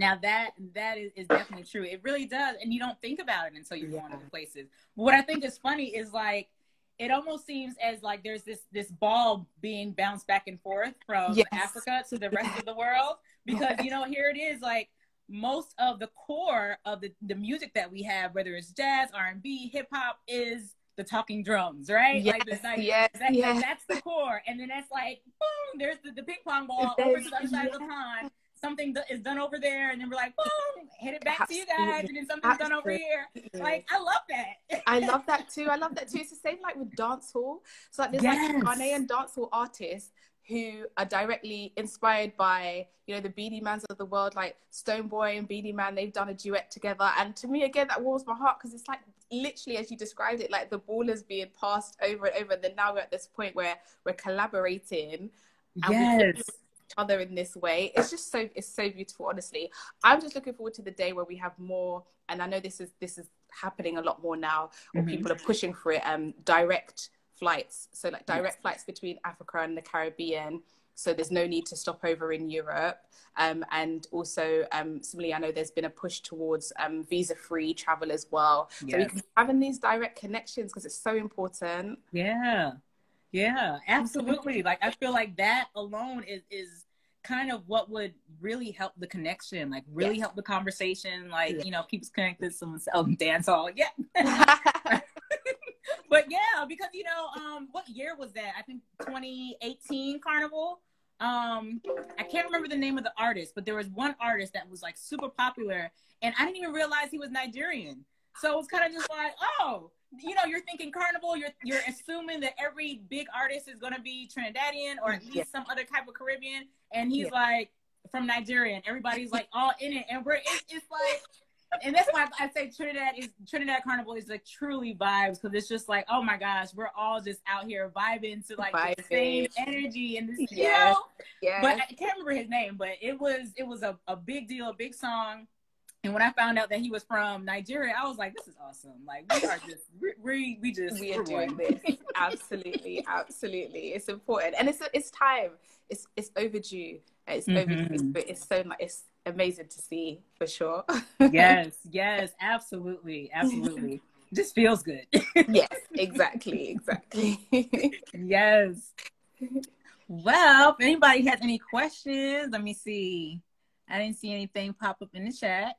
Speaker 3: is definitely true. It really does. And you don't think about it until you're going other places. But what I think is funny is, like, it almost seems as like there's this ball being bounced back and forth from Africa to the rest of the world, because you know, here it is, like, most of the core of the music that we have, whether it's jazz, R&B, hip hop, is the talking drums, right? That's the core. And then that's like, boom, there's the ping pong ball over to the other side of the pond. Something is done over there, and then we're like, boom, hit it back to you guys, and then something's done over here. Like, I love that.
Speaker 2: I love that too. It's the same like with dancehall. So like, there's like Ghanaian dancehall artists who are directly inspired by, you know, the Beanie Mans of the world, like Stonebwoy and Beanie Man. They've done a duet together, and to me, again, that warms my heart, because it's like, literally, as you described it, like, the ball is being passed over and over, and then now we're at this point where we're collaborating and each other in this way. It's just it's so beautiful. Honestly, I'm just looking forward to the day where we have more, and I know this is happening a lot more now, or people are pushing for it, direct flights. So like direct flights between Africa and the Caribbean, so there's no need to stop over in Europe. And also, similarly, I know there's been a push towards visa-free travel as well. So we can having these direct connections, because it's so important.
Speaker 3: Yeah, absolutely. Like, I feel like that alone is kind of what would really help the connection, like really help the conversation, like, you know, keep us connected, someone dance hall. But yeah, because, you know, what year was that? I think 2018 Carnival. I can't remember the name of the artist, but there was one artist that was like super popular, and I didn't even realize he was Nigerian. So it was kind of just like, oh, you know, you're thinking Carnival, you're assuming that every big artist is going to be Trinidadian or at least some other type of Caribbean, and he's like from Nigeria, and everybody's like all in it, and it's like, and that's why I say Trinidad Carnival is like truly vibes, because it's just like, oh my gosh, we're all just out here vibing to like the same energy and this, you know. But I can't remember his name, but it was a big deal, a big song. And when I found out that he was from Nigeria, I was like, this is awesome. Like, we are just, we are doing this.
Speaker 2: Absolutely. It's important. And it's time. It's overdue. It's overdue. But it's so, it's amazing to see, for sure.
Speaker 3: Yes, absolutely. Just feels good.
Speaker 2: Yes, exactly.
Speaker 3: Yes. Well, if anybody has any questions, let me see. I didn't see anything pop up in the chat.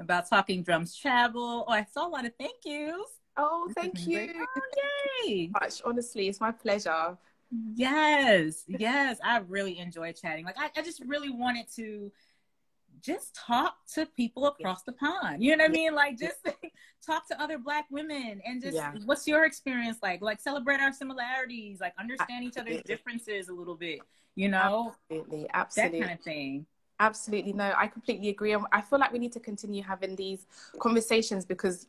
Speaker 3: about Talking Drums Travel. Oh, I saw a lot of thank yous.
Speaker 2: Oh, thank you.
Speaker 3: Oh, yay.
Speaker 2: Much. Honestly, it's my pleasure.
Speaker 3: Yes, yes. I really enjoy chatting. Like, I just really wanted to just talk to people across the pond. You know what I mean? Like, just talk to other Black women and just what's your experience like? Like, celebrate our similarities, like understand each other's differences a little bit, you know?
Speaker 2: Absolutely.
Speaker 3: That kind of thing.
Speaker 2: Absolutely. No, I completely agree. I feel like we need to continue having these conversations because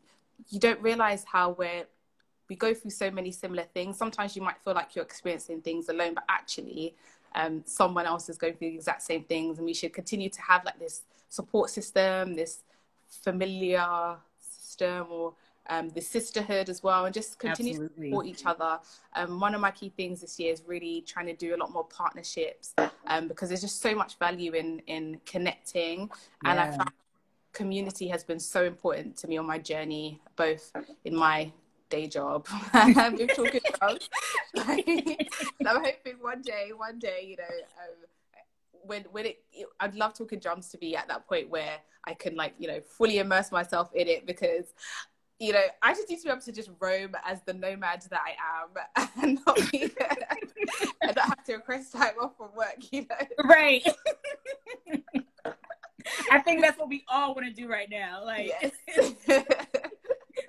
Speaker 2: you don't realize how we go through so many similar things. Sometimes you might feel like you're experiencing things alone, but actually someone else is going through the exact same things. And we should continue to have like this support system, this familiar system, or the sisterhood as well, and just continue to support each other. One of my key things this year is really trying to do a lot more partnerships because there's just so much value in connecting. And I found community has been so important to me on my journey, both in my day job and with Talking Drums. And I'm hoping one day, you know, I'd love Talking Drums to be at that point where I can, like, you know, fully immerse myself in it, because, you know, I just need to be able to just roam as the nomad that I am and not be there and not have to request time off from work, you know.
Speaker 3: Right. I think that's what we all want to do right now. Like,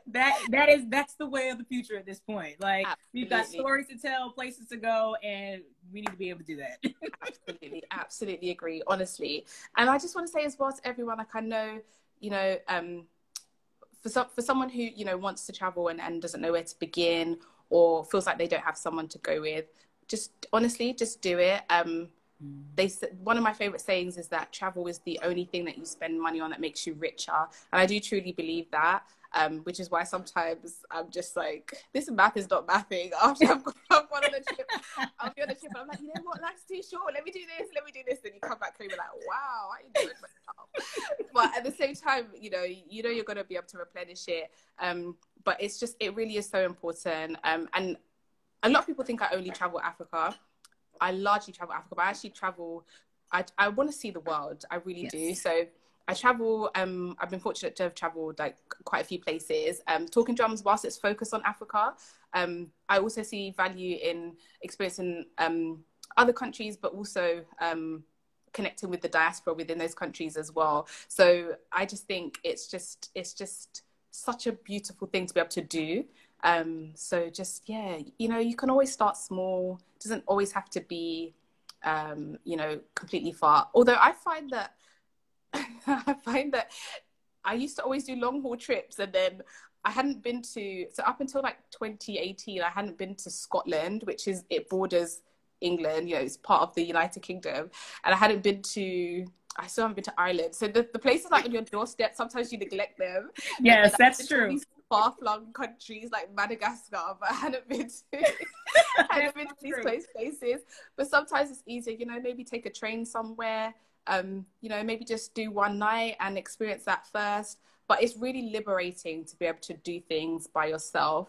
Speaker 3: that's the way of the future at this point. Like, we've got stories to tell, places to go, and we need to be able to do that.
Speaker 2: Absolutely agree, honestly. And I just want to say as well to everyone, like, I know, you know, for someone who, you know, wants to travel and doesn't know where to begin or feels like they don't have someone to go with, just honestly, just do it. One of my favorite sayings is that travel is the only thing that you spend money on that makes you richer. And I do truly believe that, which is why sometimes I'm just like, this math is not mathing. After I've gone on a trip, I'll be on a trip and I'm like, you know what, life's too short. Let me do this. And you come back home and you're like, wow, I enjoyed myself. But at the same time, you know you're going to be able to replenish it. But it really is so important. And a lot of people think I only travel Africa. I largely travel Africa, but I actually travel, I want to see the world. I really do. So I travel, I've been fortunate to have traveled like quite a few places. Talking Drums, whilst it's focused on Africa, I also see value in experiencing other countries, but also connecting with the diaspora within those countries as well. So I just think it's just such a beautiful thing to be able to do. So just, you know, you can always start small. It doesn't always have to be, you know, completely far. Although I find that I used to always do long haul trips, and then I hadn't been to, so up until like 2018, I hadn't been to Scotland, it borders England, you know, it's part of the United Kingdom. And I still haven't been to Ireland. So the places like on your doorstep, sometimes you neglect them.
Speaker 3: Yes, that's true.
Speaker 2: Far-flung countries like Madagascar, but I hadn't been to these places. But sometimes it's easier, you know, maybe take a train somewhere, you know, maybe just do one night and experience that first. But it's really liberating to be able to do things by yourself.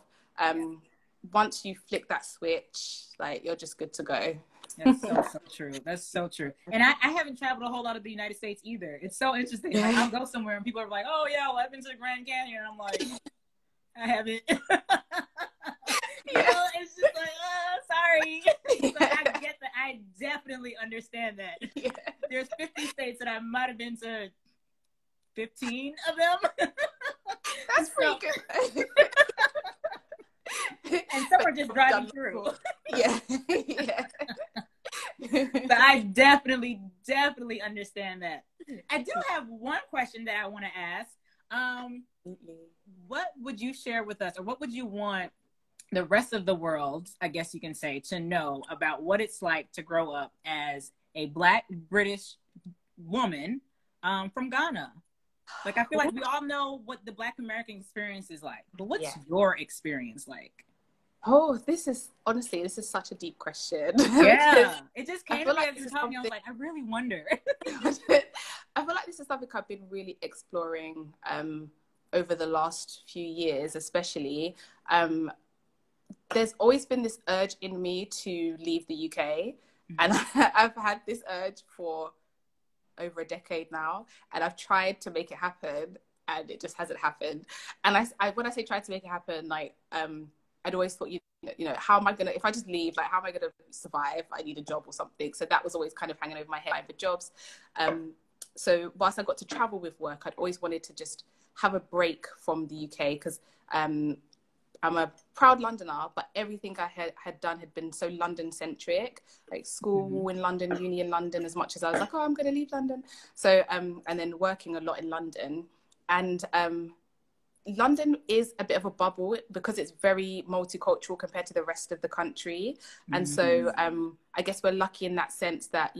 Speaker 2: Once you flick that switch, like, you're just good to go.
Speaker 3: That's so true. That's so true. And I haven't traveled a whole lot of the United States either. It's so interesting. Like, I'll go somewhere and people are like, oh yeah, well, I've been to the Grand Canyon. And I'm like, I haven't. You know, it's just like, sorry. So I get that. I definitely understand that. Yeah. There's 50 states that I might have been to 15 of them.
Speaker 2: That's pretty good.
Speaker 3: And some are just driving through.
Speaker 2: Yeah.
Speaker 3: But I definitely understand that. I do have one question that I want to ask. What would you share with us, or what would you want the rest of the world, I guess you can say, to know about what it's like to grow up as a Black British woman from Ghana? Like, I feel like we all know what the Black American experience is like, but what's your experience like?
Speaker 2: Oh, this is such a deep question.
Speaker 3: Yeah, it just came to me as you were talking. I was like, I really wonder.
Speaker 2: I feel like this is something I've been really exploring over the last few years, especially. There's always been this urge in me to leave the UK, and I've had this urge for over a decade now, and I've tried to make it happen, and it just hasn't happened. And when I say try to make it happen, like I'd always thought, how am I gonna, if I just leave, like how am I gonna survive? I need a job or something. So that was always kind of hanging over my head for jobs. So whilst I got to travel with work, I'd always wanted to just have a break from the UK, because I'm a proud Londoner, but everything I had done had been so London centric, like school in London, uni in London, as much as I was like, oh, I'm going to leave London. So, and then working a lot in London. And London is a bit of a bubble because it's very multicultural compared to the rest of the country. And so I guess we're lucky in that sense that,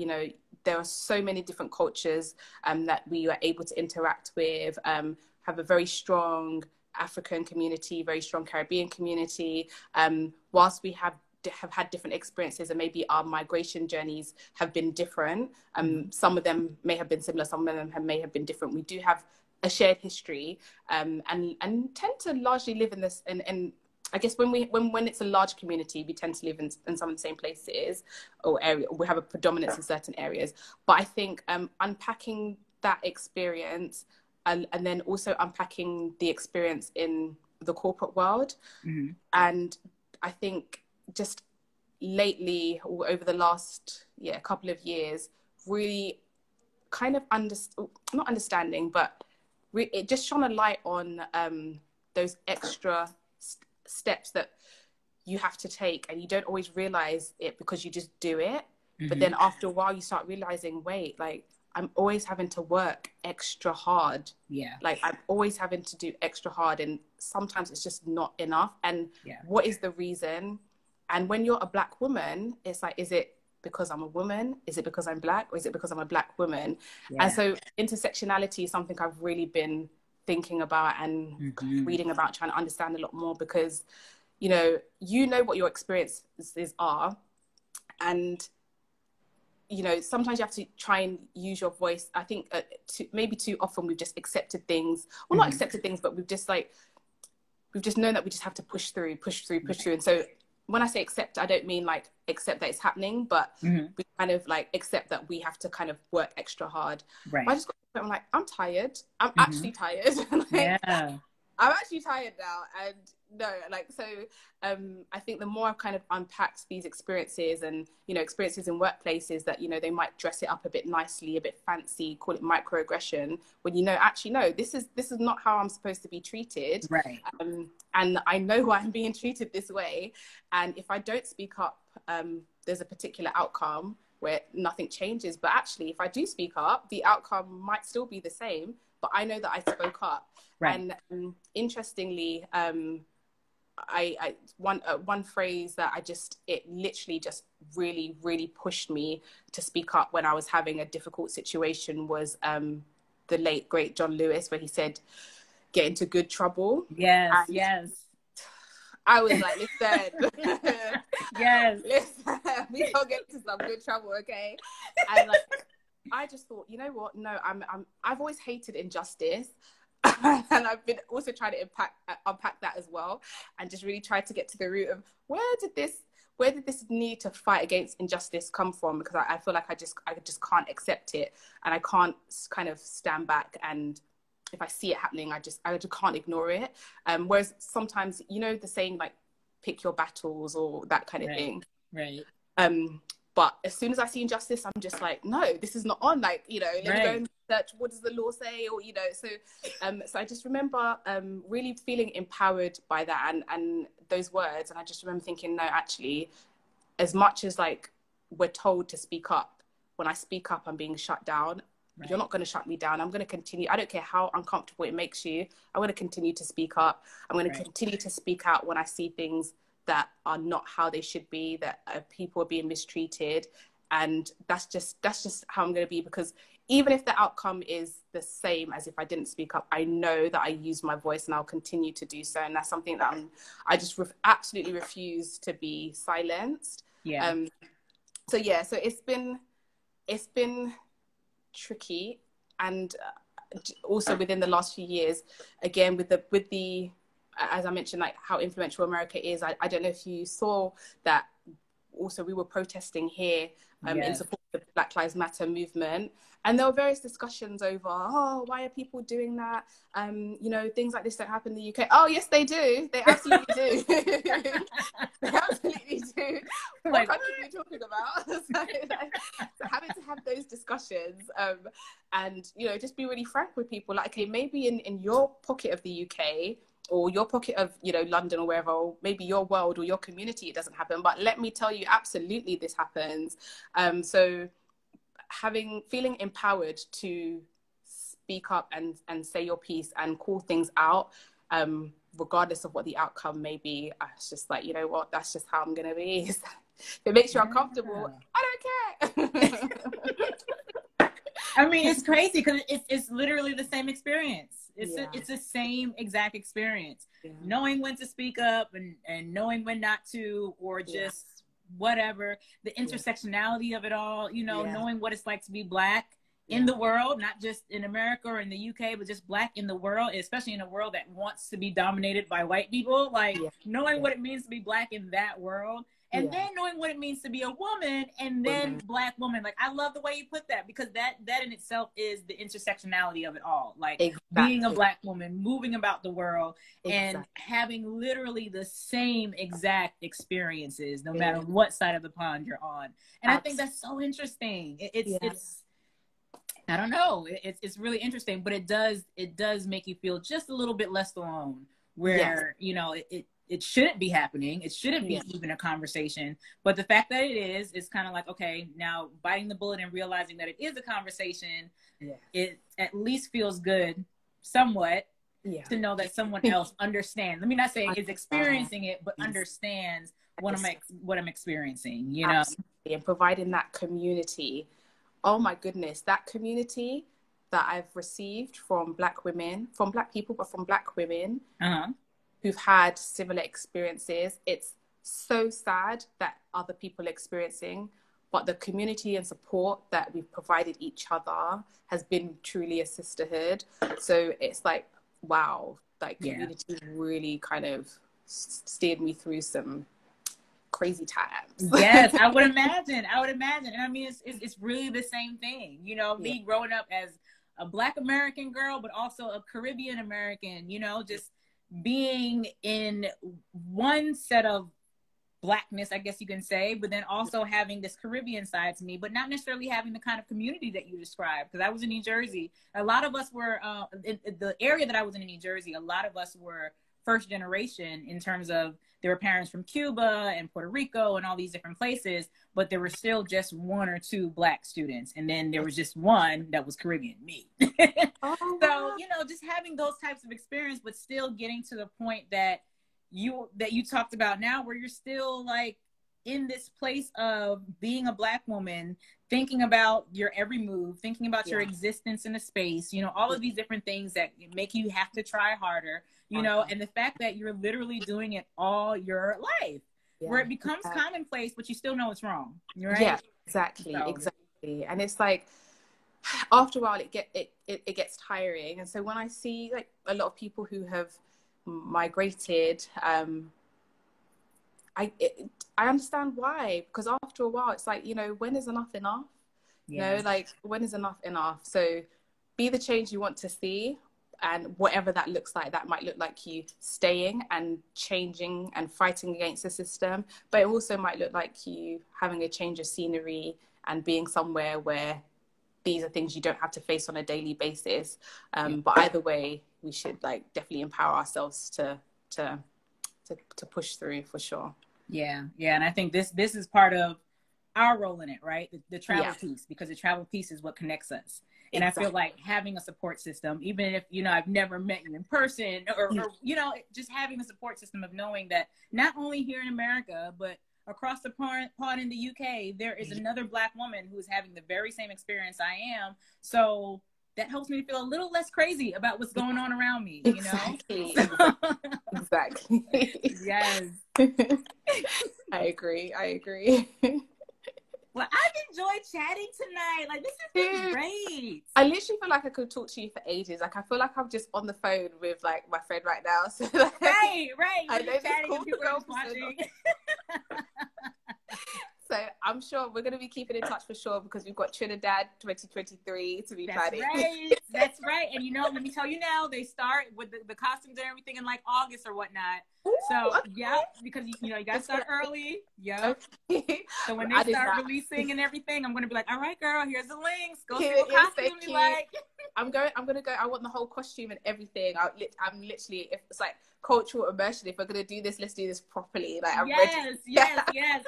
Speaker 2: there are so many different cultures that we are able to interact with, have a very strong African community, very strong Caribbean community. Whilst we have had different experiences and maybe our migration journeys have been different, some of them may have been similar, some of them may have been different. We do have a shared history, and tend to largely live in this. And I guess when it's a large community, we tend to live in some of the same places or area. We have a predominance in certain areas. But I think unpacking that experience, and then also unpacking the experience in the corporate world. And I think just lately, or over the last couple of years, really kind of not understanding, but it just shone a light on those extra steps that you have to take, and you don't always realize it because you just do it. But then after a while, you start realizing, wait, like, I'm always having to work extra hard. Yeah. Like, I'm always having to do extra hard, and sometimes it's just not enough. And what is the reason? And when you're a Black woman, it's like, is it because I'm a woman? Is it because I'm Black? Or is it because I'm a Black woman? And so intersectionality is something I've really been thinking about and reading about, trying to understand a lot more, because, what your experiences are. And sometimes you have to try and use your voice. I think maybe too often we've just accepted things, well, not accepted things, but we've just known that we just have to push through. And so when I say accept, I don't mean like accept that it's happening, but we kind of like accept that we have to kind of work extra hard. Right. But I just got to the point, I'm like, I'm tired. I'm actually tired. I'm actually tired now. And no, like, so I think the more I've kind of unpacked these experiences and, experiences in workplaces that, they might dress it up a bit nicely, a bit fancy, call it microaggression, when actually, no, this is not how I'm supposed to be treated. Right. And I know why I'm being treated this way. And if I don't speak up, there's a particular outcome where nothing changes. But actually, if I do speak up, the outcome might still be the same, but I know that I spoke up. Right. And interestingly, one phrase that it literally just really, really pushed me to speak up when I was having a difficult situation was the late, great John Lewis, where he said, get into good trouble. Yes, and yes. I was like, listen. Yes. Listen, we don't get into some good trouble, okay? And like, I just thought, you know what? No, I've always hated injustice. And I've been also trying to unpack that as well, and just really try to get to the root of where did this need to fight against injustice come from? Because I feel like I just can't accept it, and I can't kind of stand back, and if I see it happening, I just can't ignore it. Whereas sometimes, the saying like, pick your battles or that kind of thing. Right. But as soon as I see injustice, I'm just like, no, this is not on. Like, let me go and search, what does the law say? Or, so I just remember really feeling empowered by that and those words. And I just remember thinking, no, actually, as much as like we're told to speak up, when I speak up, I'm being shut down. Right. You're not going to shut me down. I'm going to continue. I don't care how uncomfortable it makes you. I'm going to continue to speak up. I'm going to continue to speak out when I see things that are not how they should be, that people are being mistreated. And that's just how I'm going to be, because even if the outcome is the same as if I didn't speak up, I know that I use my voice and I'll continue to do so. And that's something that I just absolutely refuse to be silenced. Yeah. So it's been tricky. And also within the last few years, again, with the as I mentioned, like how influential America is, I don't know if you saw that also we were protesting here in support the Black Lives Matter movement. And there were various discussions over, oh, why are people doing that? You know, things like this don't happen in the UK. Oh, yes, they do. They absolutely do. They absolutely do. What country are you talking about? So having to have those discussions and, you know, just be really frank with people. Like, okay, maybe in your pocket of the UK or your pocket of, you know, London or wherever, or maybe your world or your community, it doesn't happen. But let me tell you, absolutely this happens. So feeling empowered to speak up and say your piece and call things out, regardless of what the outcome may be. It's just like, you know what, that's just how I'm gonna be. If it makes you uncomfortable, I don't care.
Speaker 3: I mean, it's crazy because it's literally the same experience. It's the same exact experience. Knowing when to speak up and knowing when not to, or just whatever, the intersectionality of it all, you know, knowing what it's like to be Black in the world, not just in America or in the UK, but just Black in the world, especially in a world that wants to be dominated by white people. Like knowing what it means to be Black in that world, and then knowing what it means to be a woman, and then Black woman. Like, I love the way you put that, because that in itself is the intersectionality of it all. Like being a Black woman, moving about the world, and having literally the same exact experiences, no matter what side of the pond you're on. And I think that's so interesting. It's I don't know. It's really interesting, but it does make you feel just a little bit less alone. Where you know it shouldn't be happening. It shouldn't be even a conversation. But the fact that it is kind of like, okay, now biting the bullet and realizing that it is a conversation, it at least feels good somewhat to know that someone else understands. Let me not say is experiencing it, but understands what I'm experiencing, you know?
Speaker 2: Absolutely. And providing that community. Oh my goodness, that community that I've received from Black women, from Black people, but from Black women, who've had similar experiences. It's so sad that other people are experiencing, but the community and support that we've provided each other has been truly a sisterhood. So it's like, wow, like community really kind of steered me through some crazy times.
Speaker 3: Yes, I would imagine. And I mean, it's really the same thing. You know, me growing up as a Black American girl, but also a Caribbean American, you know, just being in one set of Blackness, I guess you can say, but then also having this Caribbean side to me, but not necessarily having the kind of community that you described. Because I was in New Jersey. A lot of us were, in the area that I was in New Jersey, a lot of us were first generation in terms of there were parents from Cuba and Puerto Rico and all these different places, but there were still just one or two Black students. And then there was just one that was Caribbean, me. So, you know, just having those types of experience, but still getting to the point that you talked about now, where you're still like in this place of being a Black woman, thinking about your every move, thinking about your existence in a space, you know, all of these different things that make you have to try harder, you know, and the fact that you're literally doing it all your life, where it becomes commonplace, but you still know it's wrong, right?
Speaker 2: Yeah, exactly. And it's like, after a while, it gets tiring. And so when I see like a lot of people who have migrated, I understand why, because after a while it's like, you know, when is enough enough? You know, like, when is enough enough? So be the change you want to see, and whatever that looks like, that might look like you staying and changing and fighting against the system, but it also might look like you having a change of scenery and being somewhere where these are things you don't have to face on a daily basis. But either way, we should like definitely empower ourselves to push through, for sure.
Speaker 3: Yeah. And I think this is part of our role in it, right? The travel piece, because the travel piece is what connects us. And I feel like having a support system, even if, you know, I've never met you in person or you know, just having a support system of knowing that not only here in America, but across the pond in the UK, there is another Black woman who is having the very same experience I am. So that helps me feel a little less crazy about what's going on around me, you know?
Speaker 2: Exactly.
Speaker 3: Yes.
Speaker 2: I agree.
Speaker 3: Well, I've enjoyed chatting tonight. Like, this has been great.
Speaker 2: I literally feel like I could talk to you for ages. Like, I feel like I'm just on the phone with like my friend right now. So, like,
Speaker 3: right.
Speaker 2: I know
Speaker 3: chatting and people are watching.
Speaker 2: So I'm sure we're going to be keeping in touch for sure, because we've got Trinidad 2023 to be planning.
Speaker 3: Right. That's right. And let me tell you now, they start with the costumes and everything in like August or whatnot.
Speaker 2: Ooh,
Speaker 3: so
Speaker 2: okay.
Speaker 3: yeah, because you got to start early. Yeah.
Speaker 2: Okay.
Speaker 3: So when they start releasing and everything, I'm going to be like, all right, girl, here's the links. Go see what costume you like.
Speaker 2: I'm going to go. I want the whole costume and everything. I'm literally, if it's like cultural immersion, if we're going to do this, let's do this properly. Like, I'm ready.
Speaker 3: Yes.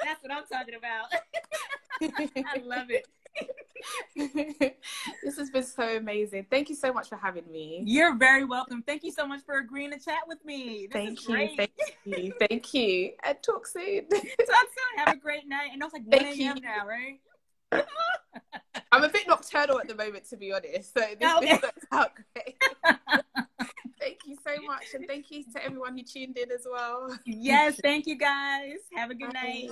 Speaker 3: That's what I'm talking about. I love it.
Speaker 2: This has been so amazing. Thank you so much for having me.
Speaker 3: You're very welcome. Thank you so much for agreeing to chat with me.
Speaker 2: Thank you. And talk soon.
Speaker 3: Have a great night. And it's like 1 a.m. now, right?
Speaker 2: I'm a bit nocturnal at the moment, to be honest. So this works out great. Thank you so much. And thank you to everyone who tuned in as well.
Speaker 3: Yes, thank you guys. Have a good night.